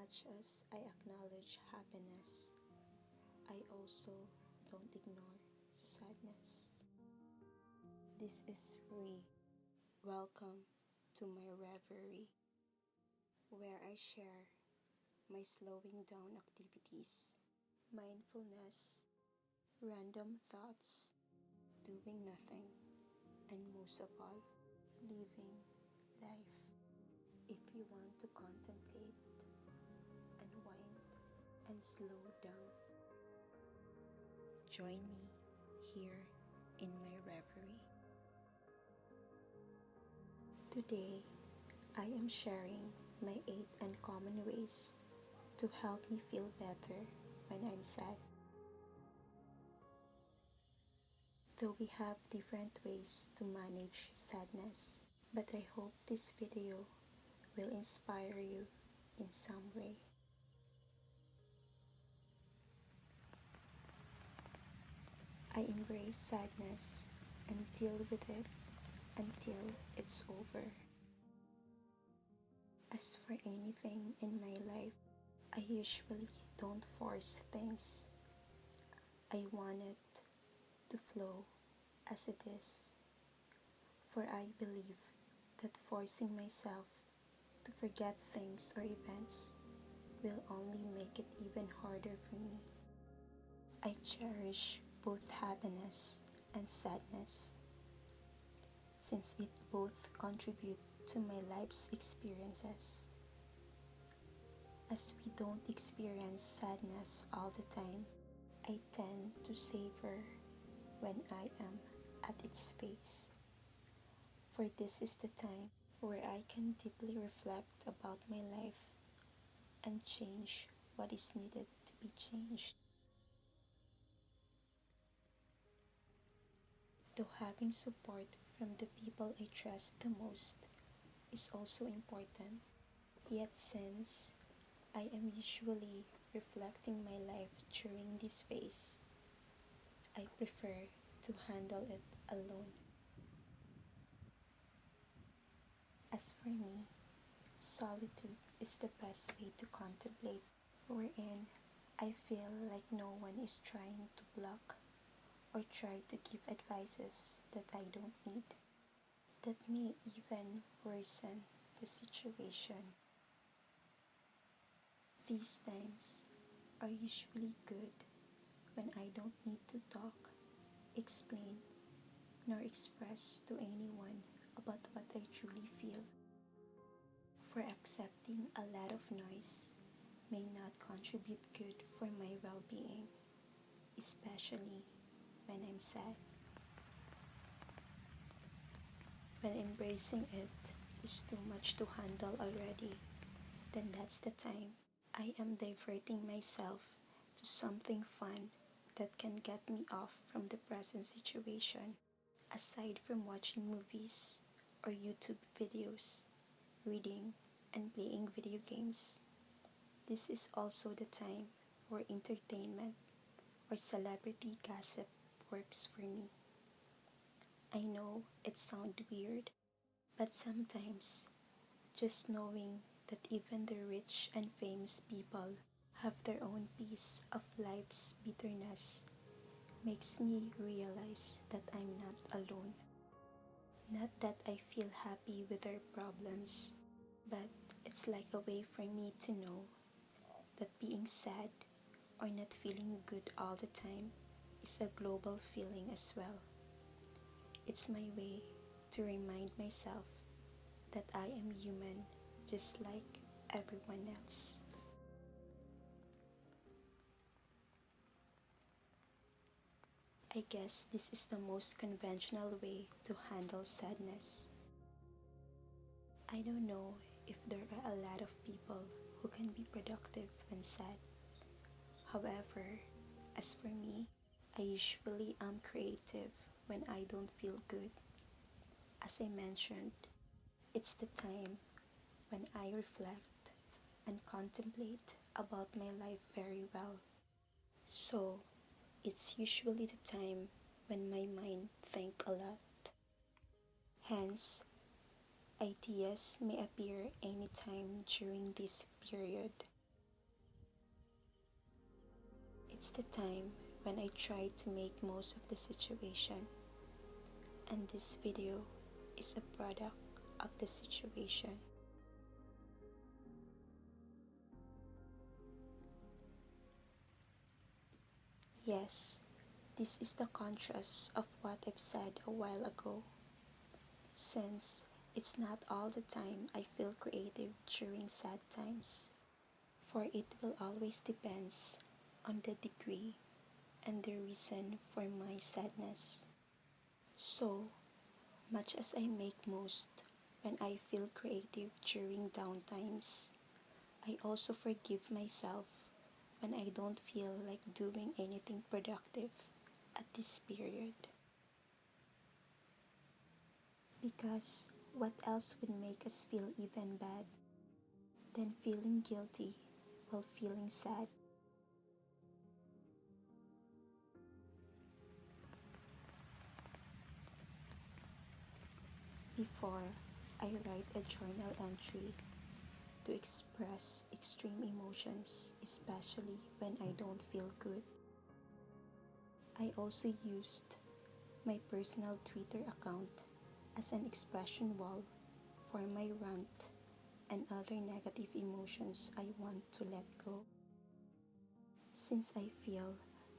much as I acknowledge happiness, I also don't ignore sadness. This is Ree. Welcome to my Reverie, where I share my slowing down activities, mindfulness, random thoughts, doing nothing, and most of all, living life. If you want to contemplate, unwind, and slow down, join me here in my reverie. Today, I am sharing my 8 uncommon ways to help me feel better when I'm sad. Though we have different ways to manage sadness, but I hope this video will inspire you in some way. I embrace sadness and deal with it until it's over. As for anything in my life, I usually don't force things. I want it to flow as it is, for I believe that forcing myself to forget things or events will only make it even harder for me. I cherish both happiness and sadness, since it both contribute to my life's experiences. As we don't experience sadness all the time, I tend to savor when I am at its face, for this is the time where I can deeply reflect about my life and change what is needed to be changed. Though having support from the people I trust the most is also important, yet since I am usually reflecting my life during this phase, I prefer to handle it alone. As for me, solitude is the best way to contemplate, wherein I feel like no one is trying to block or try to give advices that I don't need, that may even worsen the situation. These times are usually good when I don't need to talk, explain, nor express to anyone about what I truly feel. For accepting a lot of noise may not contribute good for my well-being, especially when I'm sad. When embracing it is too much to handle already, then that's the time I am diverting myself to something fun that can get me off from the present situation. Aside from watching movies or YouTube videos, reading, and playing video games, this is also the time where entertainment or celebrity gossip works for me. I know it sounds weird, but sometimes just knowing that even the rich and famous people have their own piece of life's bitterness makes me realize that I'm not alone. Not that I feel happy with their problems, but it's like a way for me to know that being sad or not feeling good all the time is a global feeling as well. It's my way to remind myself that I am human just like everyone else. I guess this is the most conventional way to handle sadness. I don't know if there are a lot of people who can be productive when sad. However, as for me, I usually am creative when I don't feel good. As I mentioned, it's the time when I reflect and contemplate about my life very well. So, it's usually the time when my mind thinks a lot. Hence, ideas may appear anytime during this period. It's the time when I try to make most of the situation, and this video is a product of the situation. Yes, this is the contrast of what I've said a while ago, since it's not all the time I feel creative during sad times, for it will always depends on the degree and the reason for my sadness. So much as I make most when I feel creative during down times, I also forgive myself when I don't feel like doing anything productive at this period. Because what else would make us feel even bad than feeling guilty while feeling sad? Before I write a journal entry to express extreme emotions, especially when I don't feel good, I also used my personal Twitter account as an expression wall for my rant and other negative emotions I want to let go. Since I feel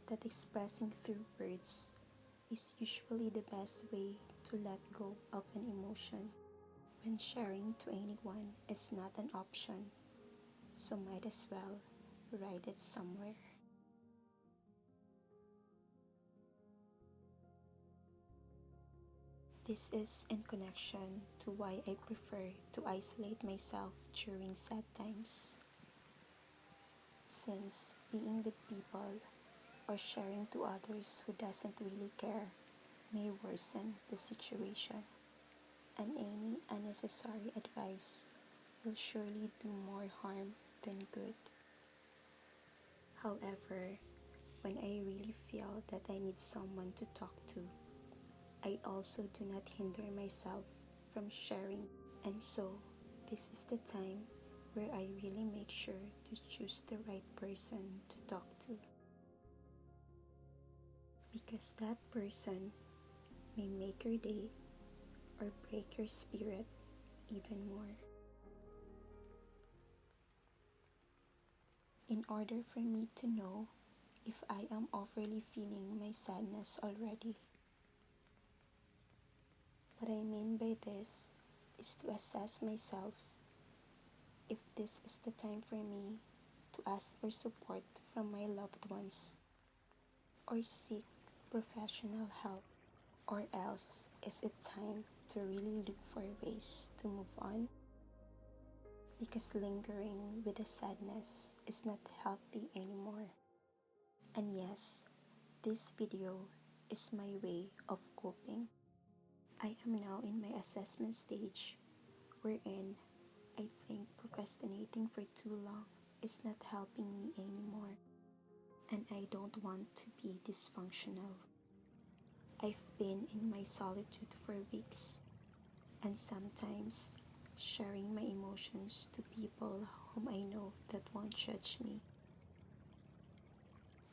that expressing through words is usually the best way to let go of an emotion when sharing to anyone is not an option, so might as well write it somewhere. This is in connection to why I prefer to isolate myself during sad times, since being with people or sharing to others who doesn't really care may worsen the situation, and any unnecessary advice will surely do more harm than good. However, when I really feel that I need someone to talk to, I also do not hinder myself from sharing, and so this is the time where I really make sure to choose the right person to talk to, because that person may make your day or break your spirit even more. In order for me to know if I am overly feeling my sadness already. What I mean by this is to assess myself if this is the time for me to ask for support from my loved ones or seek professional help, or else is it time to really look for ways to move on, because lingering with the sadness is not healthy anymore. And yes, this video is my way of coping. I am now in my assessment stage, wherein I think procrastinating for too long is not helping me anymore, and I don't want to be dysfunctional. I've been in my solitude for weeks, and sometimes sharing my emotions to people whom I know that won't judge me.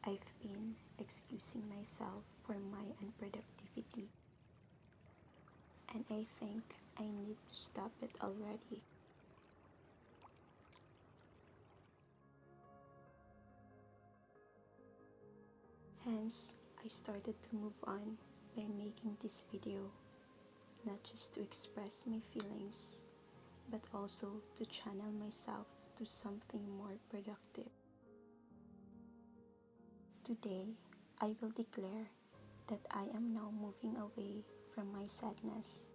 I've been excusing myself for my unproductivity, and I think I need to stop it already. Hence, I started to move on by making this video, not just to express my feelings, but also to channel myself to something more productive. Today, I will declare that I am now moving away from my sadness.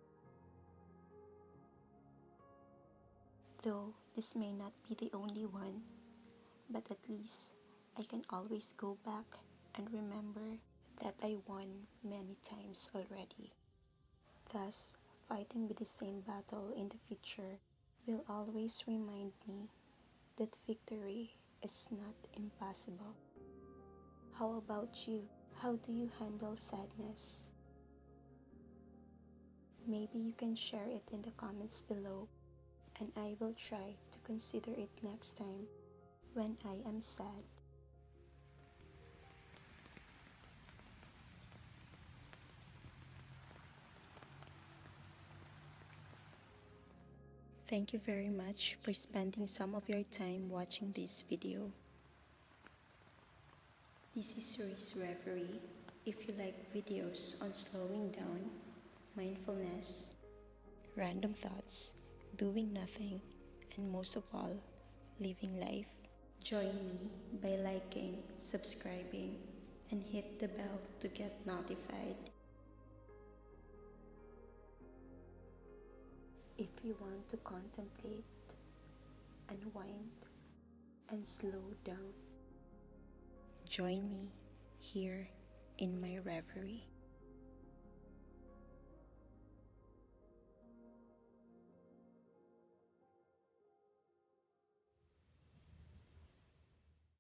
Though this may not be the only one, but at least I can always go back and remember that I won many times already. Thus, fighting with the same battle in the future will always remind me that victory is not impossible. How about you? How do you handle sadness? Maybe you can share it in the comments below, and I will try to consider it next time when I am sad. Thank you very much for spending some of your time watching this video. This is Reverie. If you like videos on slowing down, mindfulness, random thoughts, doing nothing, and most of all, living life, join me by liking, subscribing, and hit the bell to get notified. If you want to contemplate, unwind, and slow down, join me here in my reverie.